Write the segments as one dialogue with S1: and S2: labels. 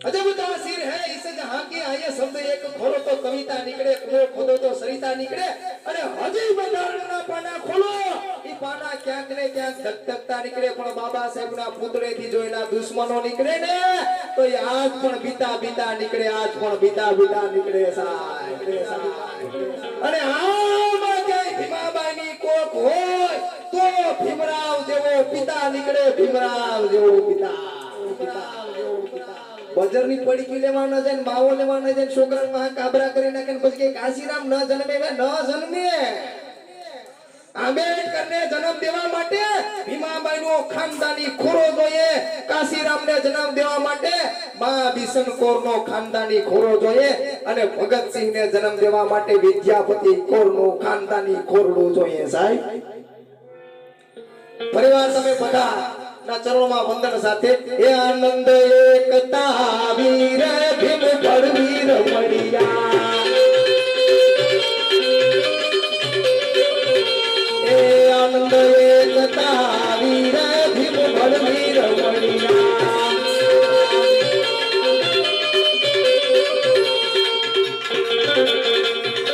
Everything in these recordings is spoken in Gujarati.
S1: अजब तासीर है इस जहां की आये शब्द एक खोलो तो कविता निकले, कुओं खोदो तो सरिता निकले। अरे हजी બંધારણના પાના ખોલો, ઈ પાના ક્યાંક ને ક્યાંક ધકધકતા નીકળે, પણ બાબા સાહેબના પુતળેથી જોઈના દુશ્મનો નીકળે ને તો ઈ આજ પણ બીતા બીતા નીકળે, આજ પણ બીતા બીતા નીકળે સાહેબ। અને આમાં ક્યાંય ભીમાબાઈની કોક હોય તો ભીમરાવ જેવો પિતા નીકળે, ભીમરાવ જેવો પિતા। બજરની પડીકી લેવા ન જાય, માવો લેવા ન જાય, છોકરાને માં કાબરા કરી નાખે ને પછી કે કાશીરામ ન જન્મે, ન જન્મે। આંબેડકરને જન્મ દેવા માટે ભીમાબાઈનો ખાનદાની ખોરો જોઈએ, કાશીરામને જન્મ દેવા માટે માં બિશનકોરનો ખાનદાની ખોરો જોઈએ, અને ભગતસિંહને જન્મ દેવા માટે વિદ્યાપતિ કોરનું ખાનદાની ખોરડું જોઈએ સાહેબ। પરિવાર તમે બધા ના ચરણોમાં વંદન સાથે એ આનંદ એકતા વીર ભીમ બળવીર મળ્યા, એ આનંદ એકતા વીર ભીમ બળવીર મળ્યા।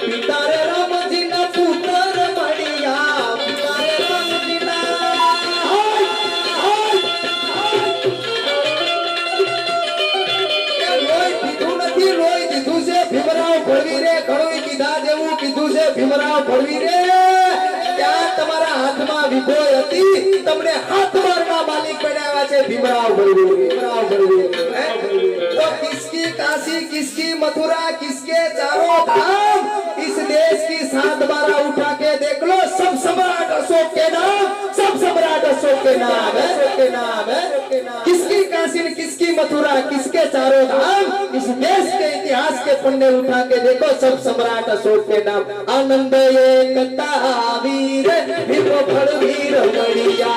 S1: પિતા રે રામજીના પુત્ર મળ્યા, પિતા રે રામજીના ભીમરાવ ભળવીરે ઘણું કીધા જેવું કીધું છે। ભીમરાવ ભળવીરે ત્યાં તમારા હાથમાં વિભોય હતી, તમને હાથ મારના માલિક બનાવ્યા છે ભીમરાવ ભળવીરે। ભીમરાવ ભળવીરે તો કિસકી काशी, किसकी मथुरा, किसके चारों धाम, इस देश की 7 बारा उठा के देख लो, सब सम्राट अशोक के नाम, सब सम्राट अशोक के नाम है, के नाम है। किसकी काशी, किसकी मथुरा, किसके चारों धाम, इस देश के इतिहास के पन्ने उठा के देखो, सब सम्राट अशोक के नाम। आनंद एकता वीर भीम बड़वीर મળ્યા।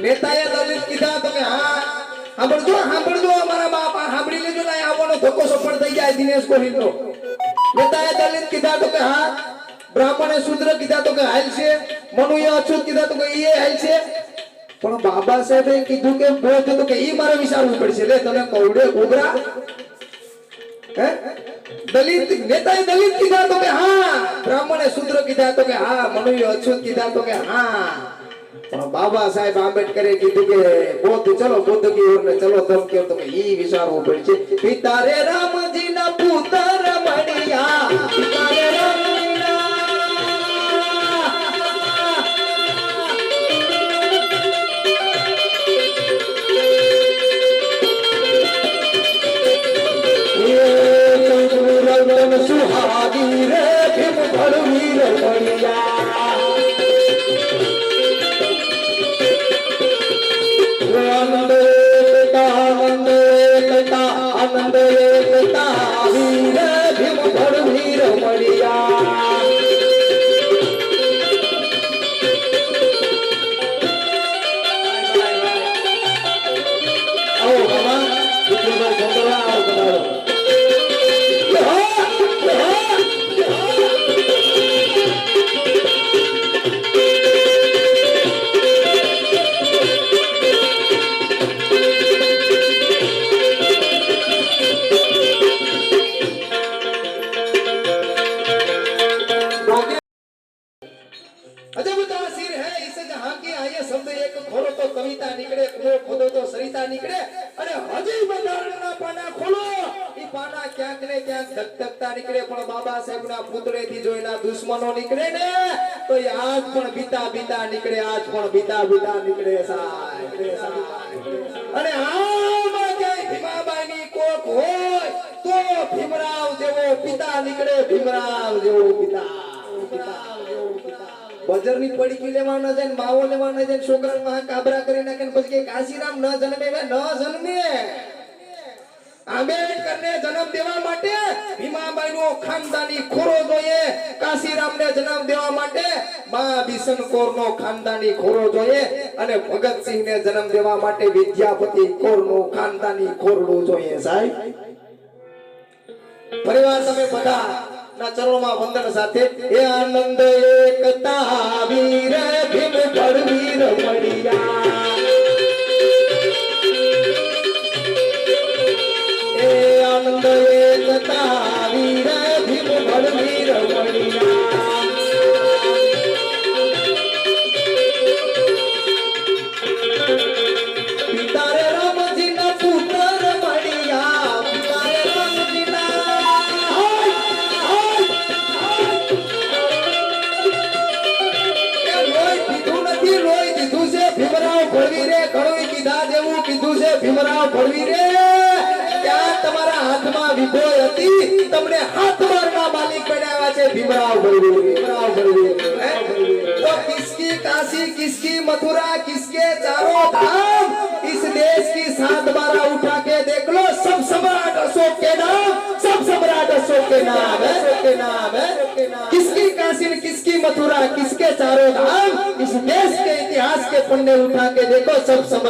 S1: નેતાએ દલિત કીધા તો કે હા સાંભળજો સાંભળજો અમારા બાપ સાંભળી લેજો ને આવવાનો ધક્કો સફળ થઈ જાય દિનેશ કોહિલનો। નેતાએ દલિત કીધા તો કે હા, બ્રાહ્મણે શૂદ્ર કીધા તો કે હાલ છે, મનુએ અછૂત કીધા તો કે ઈ હાલ છે, પણ બાબા સાહેબે કીધું કે બોધ તો કે ઈ મારે વિચારવું પડશે। લે તને કવડે ઉભરા હે દલિત નેતાએ દલિત કીધા તો કે હા, બ્રાહ્મણે શૂદ્ર કીધા તો કે હા, મનુએ અછૂત કીધા તો કે હા, बाबा साहेब आंबेडकर कीधु के बुद्ध चलो, बुद्ध की ओर ने चलो, तब के तो ई विचारવું પડશે। પિતા રે રામજી ના પુત્ર મળ્યા, પિતા રે રામજી ના એ રતન સુહાગી રે ભીમ બળવીર મળ્યા। आनंद एकता आनंद एकता वीर भीम बड़वीर મળ્યા। आओ बाबा વિક્રમભાઈ ચંદ્રા આવો બનાવો। अजब तासीर है इस जहां की आये शब्द एक खोलो तो कविता निकले, कुओं खोदो तो सरिता निकले। अरे हजी બંધારણના પાના ખોલો, ઈ પાના ક્યાંક ને ક્યાંક ધકધકતા નીકળે, પણ બાબા સાહેબના પુતળેથી જોઈના દુશ્મનો નીકળે ને તો ઈ આજ પણ બીતા બીતા નીકળે, આજ પણ બીતા બીતા નીકળે સાહેબ। અને આમાં ક્યાંય ભીમાબાઈની કોક હોય તો ભીમરાવ જેવો પિતા નીકળે, ભીમરાવ જેવો પિતા। બજરની પડીકી લેવા ન જાય, માવો લેવા ન જાય, છોકરાને માં કાબરા કરી નાખે ને પછી કે કાશીરામ ન જન્મે, ન જન્મે। આંબેડકરને જન્મ દેવા માટે ભીમાબાઈનો ખાનદાની ખોરો જોઈએ, કાશીરામને જન્મ દેવા માટે મા બિશનકોરનો ખાનદાની ખોરો જોઈએ અને ભગતસિંહને જન્મ દેવા માટે વિદ્યાપતિ કોરનું ખાનદાની ખોરડું જોઈએ સાહેબ। પરિવાર તમે બધા ના ચરણોમાં વંદન સાથે હે આનંદ એકતા વીર ભીમ બળવીર મળ્યા, હે આનંદ એકતા વીર ભીમ બળવીર મળ્યા, પિતા રે રામજીના પુત્ર મળ્યા, પિતા રે રામજીના ભીમરાવ ભળવીરે ઘણું કીધા જેવું કીધું છે। ભીમરાવ ભળવીરે ત્યાં તમારા હાથમાં વિભોય હતી, તમને હાથ મારના માલિક બનાવ્યા છે ભીમરાવ ભળવીરે। ભીમરાવ ભળવીરે तो किसकी काशी किसकी मथुरा किसके चारों धाम, इस देश की 7 बारह उठा के देख लो, सब सम्राट अशोक के नाम, सब सम्राट अशोक के नाम है, के नाम है। किसकी काशी किसकी मथुरा किसके चारों धाम, इस देश के इतिहास के पन्ने उठा के देखो, सब सम्राट